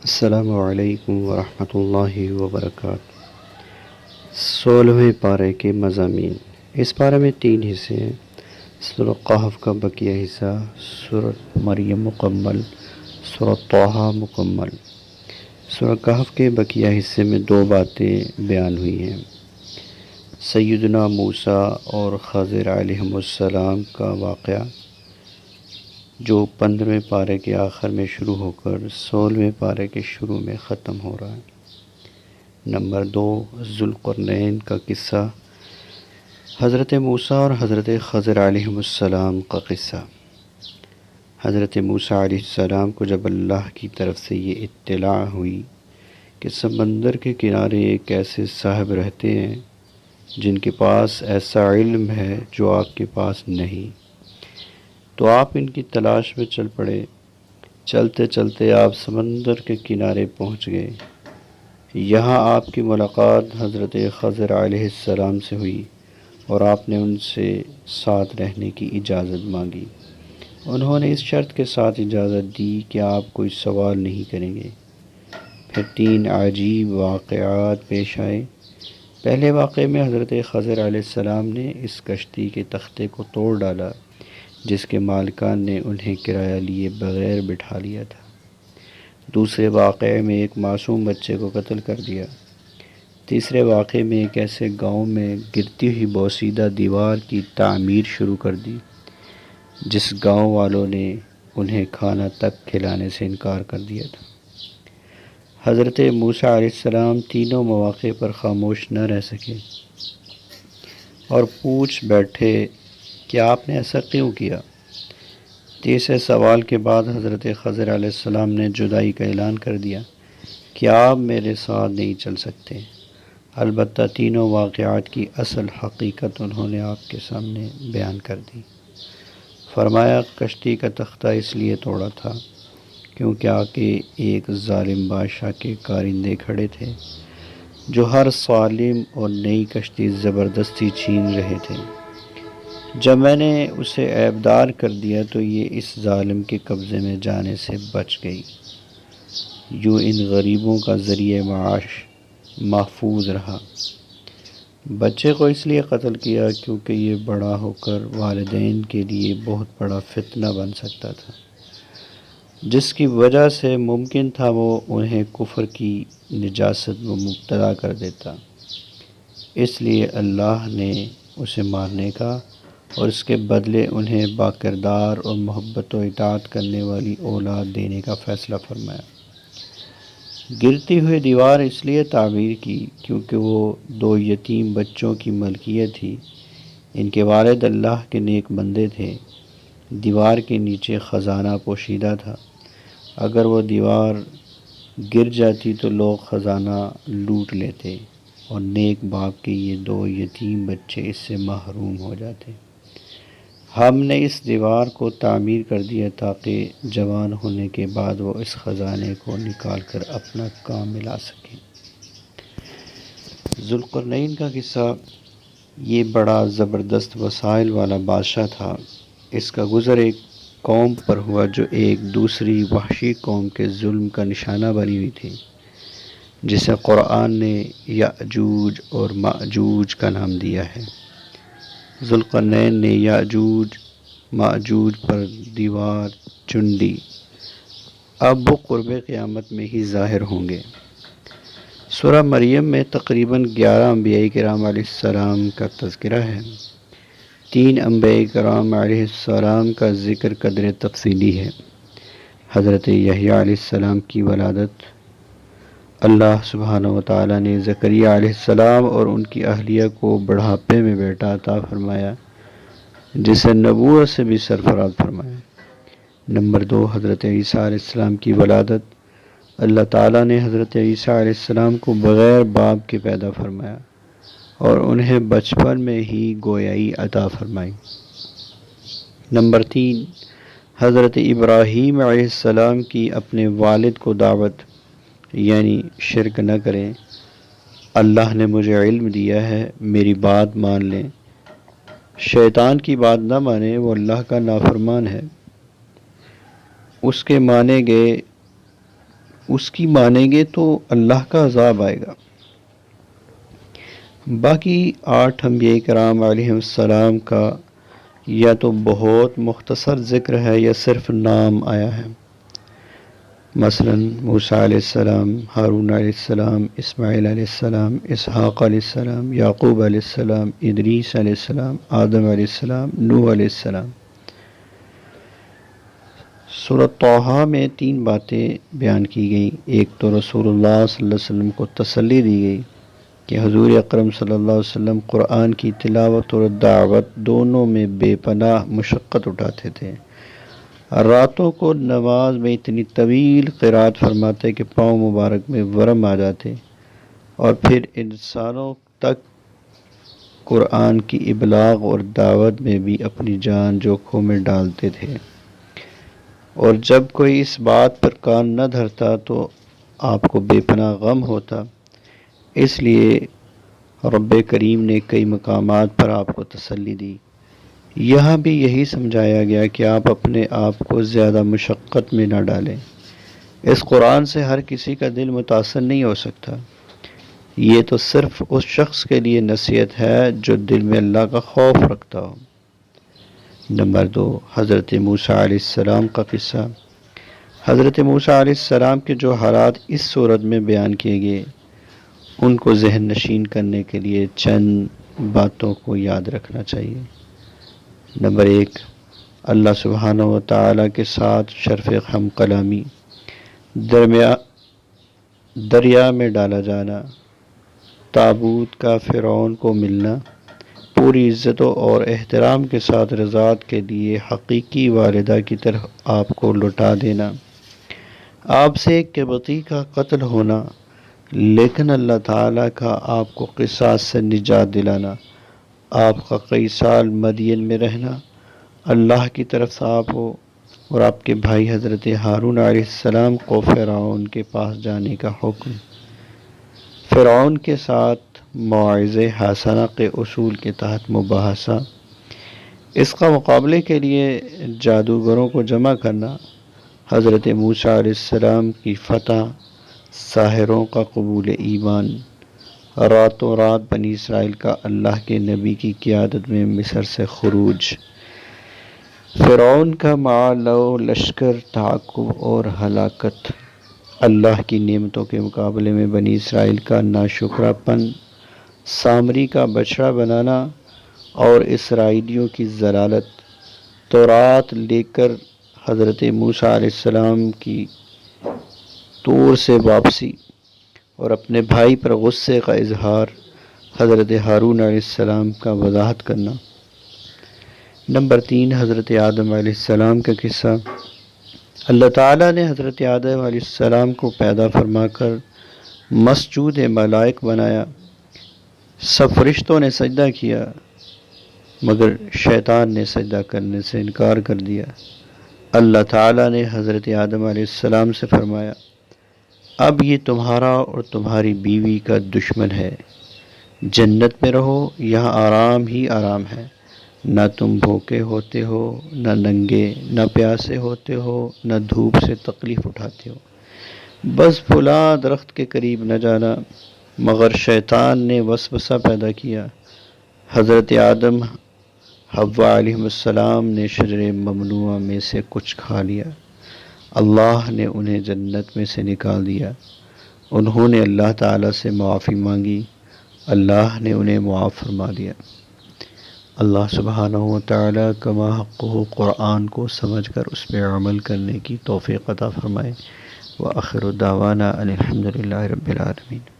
السلام علیکم ورحمۃ اللہ وبرکاتہ۔ 16ویں پارے کے مضامین۔ اس پارے میں 3 حصے ہیں۔ سورۃ کہف کا بقیہ حصہ، سورۃ مریم مکمل، سورۃ طٰہٰ مکمل۔ سورۃ کہف کے بقیہ حصے میں 2 باتیں بیان ہوئی ہیں۔ سیدنا موسیٰ اور خضر علیہم السلام کا واقعہ جو 15ویں پارے کے آخر میں شروع ہو کر 16ویں پارے کے شروع میں ختم ہو رہا ہے۔ نمبر 2، ذوالقرنین کا قصہ، حضرت موسیٰ اور حضرت خضر علیہم السلام کا قصہ۔ حضرت موسیٰ علیہ السلام کو جب اللہ کی طرف سے یہ اطلاع ہوئی کہ سمندر کے کنارے ایک ایسے صاحب رہتے ہیں جن کے پاس ایسا علم ہے جو آپ کے پاس نہیں، تو آپ ان کی تلاش میں چل پڑے۔ چلتے چلتے آپ سمندر کے کنارے پہنچ گئے۔ یہاں آپ کی ملاقات حضرت خضر علیہ السلام سے ہوئی اور آپ نے ان سے ساتھ رہنے کی اجازت مانگی۔ انہوں نے اس شرط کے ساتھ اجازت دی کہ آپ کوئی سوال نہیں کریں گے۔ پھر 3 عجیب واقعات پیش آئے۔ پہلے واقعے میں حضرت خضر علیہ السلام نے اس کشتی کے تختے کو توڑ ڈالا جس کے مالکان نے انہیں کرایہ لیے بغیر بٹھا لیا تھا۔ دوسرے واقعے میں ایک معصوم بچے کو قتل کر دیا۔ تیسرے واقعے میں ایک ایسے گاؤں میں گرتی ہوئی بوسیدہ دیوار کی تعمیر شروع کر دی جس گاؤں والوں نے انہیں کھانا تک کھلانے سے انکار کر دیا تھا۔ حضرت موسیٰ علیہ السلام تینوں مواقع پر خاموش نہ رہ سکے اور پوچھ بیٹھے کہ آپ نے ایسا کیوں کیا؟ تیسرے سوال کے بعد حضرت خضر علیہ السلام نے جدائی کا اعلان کر دیا کہ آپ میرے ساتھ نہیں چل سکتے۔ البتہ تینوں واقعات کی اصل حقیقت انہوں نے آپ کے سامنے بیان کر دی۔ فرمایا کشتی کا تختہ اس لیے توڑا تھا کیونکہ آگے ایک ظالم بادشاہ کے کارندے کھڑے تھے جو ہر سالم اور نئی کشتی زبردستی چھین رہے تھے۔ جب میں نے اسے عیبدار کر دیا تو یہ اس ظالم کے قبضے میں جانے سے بچ گئی۔ یوں ان غریبوں کا ذریعہ معاش محفوظ رہا۔ بچے کو اس لیے قتل کیا کیونکہ یہ بڑا ہو کر والدین کے لیے بہت بڑا فتنہ بن سکتا تھا، جس کی وجہ سے ممکن تھا وہ انہیں کفر کی نجاست میں مبتلا کر دیتا۔ اس لیے اللہ نے اسے مارنے کا اور اس کے بدلے انہیں باکردار اور محبت و اطاعت کرنے والی اولاد دینے کا فیصلہ فرمایا۔ گرتی ہوئی دیوار اس لیے تعمیر کی کیونکہ وہ 2 یتیم بچوں کی ملکیت تھی۔ ان کے والد اللہ کے نیک بندے تھے۔ دیوار کے نیچے خزانہ پوشیدہ تھا۔ اگر وہ دیوار گر جاتی تو لوگ خزانہ لوٹ لیتے اور نیک باپ کے یہ 2 یتیم بچے اس سے محروم ہو جاتے۔ ہم نے اس دیوار کو تعمیر کر دیا تاکہ جوان ہونے کے بعد وہ اس خزانے کو نکال کر اپنا کام ملا سکیں۔ ذوالقرنین کا قصہ، یہ بڑا زبردست وسائل والا بادشاہ تھا۔ اس کا گزر ایک قوم پر ہوا جو ایک دوسری وحشی قوم کے ظلم کا نشانہ بنی ہوئی تھی، جسے قرآن نے یأجوج اور مأجوج کا نام دیا ہے۔ ذوالقرنین نے یأجوج مأجوج پر دیوار چن لی۔ اب وہ قرب قیامت میں ہی ظاہر ہوں گے۔ سورہ مریم میں تقریباً 11 انبیاء کرام علیہ السلام کا تذکرہ ہے۔ 3 انبیاء کرام علیہ السلام کا ذکر قدر تفصیلی ہے۔ حضرت یحییٰ علیہ السلام کی ولادت، اللہ سبحانہ وتعالیٰ نے زکریا علیہ السلام اور ان کی اہلیہ کو بڑھاپے میں بیٹا عطا فرمایا جسے نبوت سے بھی سرفراز فرمایا۔ نمبر 2، حضرت عیسیٰ علیہ السلام کی ولادت، اللہ تعالیٰ نے حضرت عیسیٰ علیہ السلام کو بغیر باپ کے پیدا فرمایا اور انہیں بچپن میں ہی گویائی عطا فرمائی۔ نمبر 3، حضرت ابراہیم علیہ السلام کی اپنے والد کو دعوت، یعنی شرک نہ کریں، اللہ نے مجھے علم دیا ہے، میری بات مان لیں۔ شیطان کی بات نہ مانے، وہ اللہ کا نافرمان ہے۔ اس کے مانے گئے اس کی مانیں گے تو اللہ کا عذاب آئے گا۔ باقی 8 انبیاء کرام علیہم السلام کا یا تو بہت مختصر ذکر ہے یا صرف نام آیا ہے، مثلا موسیٰ علیہ السلام، ہارون علیہ السلام، اسماعیل علیہ السلام، اسحاق علیہ السلام، یعقوب علیہ السلام، ادریس علیہ السلام، آدم علیہ السلام، نوح علیہ السلام۔ سورۃ طٰہٰ میں 3 باتیں بیان کی گئیں۔ ایک تو رسول اللہ صلی اللہ علیہ وسلم کو تسلی دی گئی کہ حضور اکرم صلی اللہ علیہ وسلم قرآن کی تلاوت اور دعوت دونوں میں بے پناہ مشقت اٹھاتے تھے۔ راتوں کو نماز میں اتنی طویل قرات فرماتے کہ پاؤں مبارک میں ورم آ جاتے، اور پھر انسانوں تک قرآن کی ابلاغ اور دعوت میں بھی اپنی جان جوکھوں میں ڈالتے تھے، اور جب کوئی اس بات پر کان نہ دھرتا تو آپ کو بے پناہ غم ہوتا۔ اس لیے رب کریم نے کئی مقامات پر آپ کو تسلی دی۔ یہاں بھی یہی سمجھایا گیا کہ آپ اپنے آپ کو زیادہ مشقت میں نہ ڈالیں۔ اس قرآن سے ہر کسی کا دل متاثر نہیں ہو سکتا، یہ تو صرف اس شخص کے لیے نصیحت ہے جو دل میں اللہ کا خوف رکھتا ہو۔ نمبر 2، حضرت موسیٰ علیہ السلام کا قصہ۔ حضرت موسیٰ علیہ السلام کے جو حالات اس صورت میں بیان کیے گئے، ان کو ذہن نشین کرنے کے لیے چند باتوں کو یاد رکھنا چاہیے۔ نمبر 1، اللہ سبحانہ و تعالیٰ کے ساتھ شرف ہم کلامی، دریا میں ڈالا جانا، تابوت کا فرعون کو ملنا، پوری عزتوں اور احترام کے ساتھ رضاعت کے لیے حقیقی والدہ کی طرف آپ کو لوٹا دینا، آپ سے ایک قبطی کا قتل ہونا لیکن اللہ تعالیٰ کا آپ کو قصاص سے نجات دلانا، آپ کا کئی سال مدین میں رہنا، اللہ کی طرف سے آپ ہو، اور آپ کے بھائی حضرت ہارون علیہ السلام کو فرعون کے پاس جانے کا حکم، فرعون کے ساتھ مواعظ حسنہ کے اصول کے تحت مباحثہ، اس کا مقابلے کے لیے جادوگروں کو جمع کرنا، حضرت موسیٰ علیہ السلام کی فتح، ساحروں کا قبول ایمان، راتوں رات بنی اسرائیل کا اللہ کے نبی کی قیادت میں مصر سے خروج، فرعون کا معلو لشکر تعاقب اور ہلاکت، اللہ کی نعمتوں کے مقابلے میں بنی اسرائیل کا ناشکرا پن، سامری کا بچڑا بنانا اور اسرائیلیوں کی ضلالت، تورات لے کر حضرت موسیٰ علیہ السلام کی طور سے واپسی اور اپنے بھائی پر غصے کا اظہار، حضرت ہارون علیہ السلام کا وضاحت کرنا۔ نمبر 3، حضرت آدم علیہ السلام کا قصہ۔ اللہ تعالیٰ نے حضرت آدم علیہ السلام کو پیدا فرما کر مسجود ملائک بنایا، سب فرشتوں نے سجدہ کیا مگر شیطان نے سجدہ کرنے سے انکار کر دیا۔ اللہ تعالیٰ نے حضرت آدم علیہ السلام سے فرمایا، اب یہ تمہارا اور تمہاری بیوی کا دشمن ہے، جنت میں رہو، یہاں آرام ہی آرام ہے، نہ تم بھوکے ہوتے ہو، نہ ننگے، نہ پیاسے ہوتے ہو، نہ دھوپ سے تکلیف اٹھاتے ہو، بس فلاں درخت کے قریب نہ جانا۔ مگر شیطان نے وسوسہ پیدا کیا، حضرت آدم حوا علیہ السلام نے شجر ممنوعہ میں سے کچھ کھا لیا، اللہ نے انہیں جنت میں سے نکال دیا، انہوں نے اللہ تعالیٰ سے معافی مانگی، اللہ نے انہیں معاف فرما دیا۔ اللہ سبحانہ و تعالیٰ کما حقہ قرآن کو سمجھ کر اس پہ عمل کرنے کی توفیق عطا فرمائے۔ وآخر دعوانا ان الحمد للہ رب العالمین۔